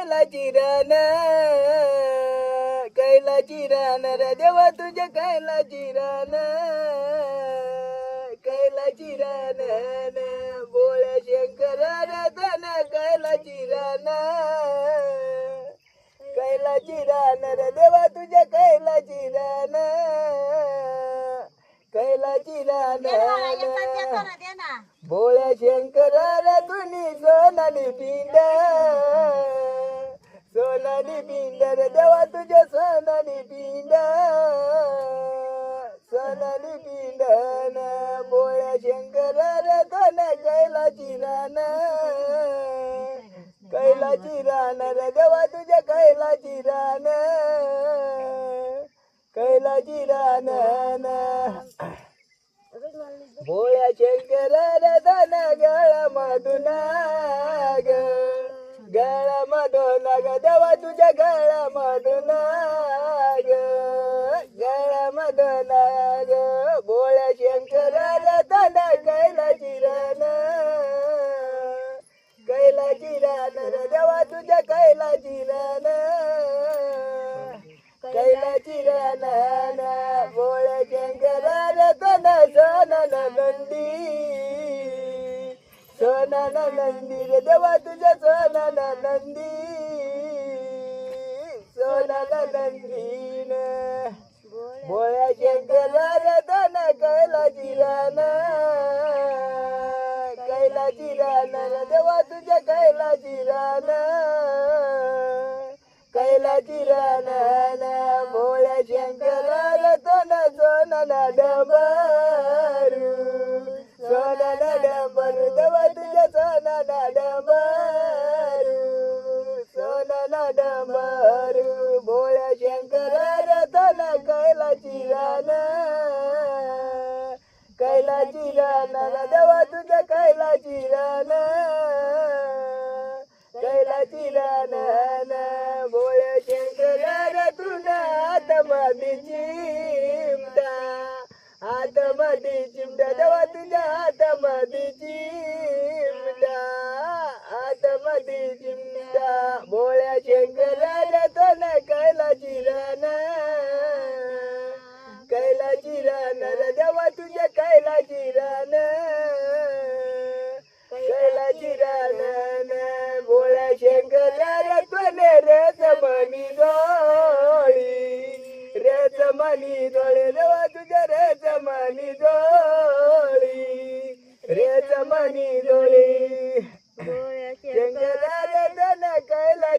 कैलाची रान कैलाची रान रे देवा तुझ्या कैलाची रान कैलाची रान बोळ्या शंकर रे धन कैलाची रान कैलाची रान रे देवा तुझ्या कैलाची रान कैलाची रान भोळ्या शंकर रे तुनी सोनाली पिंड सोनाली पिंड रे देवा तुझ्या सोनाली पिंड सोनाली पिंड भोळ्या शंकर रे धन कैलाची रान कैलाची रान रे देवा तुझ्या कैलाची रान कैलाची रान भोळ्या शंकर रे धन गळा मधुना ग गळा मधुना ग देवा तुझ्या गळा मधुना ग गळा मधुना ग भोळ्या शंकर रे धन कैलाची रान कैलाची रान रे देवा तुझ्या कैलाची रान कैलाची रान भोळ्या शंकर रे धन सोनाला नंदी सोनाला नंदी रे देवा तुझ्या सोनाला नंदी सोनाला नंदीन भोळ्या शंकर रे धन कैलाची रान कैलाची रान रे देवा तुझ्या कैलाची रान कैलाची रान भोळ्या शंकर रे धन सोनाला डंबरू सोनाला डंबरू देवा तुझ्या सोनाला डंबरू सोनाला डंबरू भोळ्या शंकर रे धन कैलाची रान कैलाची रान देवा तुझ्या कैलाची रान कैलाची रान भोळ्या शंकर रे तुझ्या हातमध्ये चिमटा हातमध्ये चिमटा देवा तुझ्या हातमध्ये चिमटा हातमध्ये चिमटा भोळ्या शंकर रे धन कैलाची रान कैलाची रान रे देवा तुझ्या कैलाची रान कैलाची रान भोळ्या शंकर रे तुने रेच मनी डोळी रेच मनी डोळे देवा तुझ्या रेच मनी डोळी रेच मनी डोळी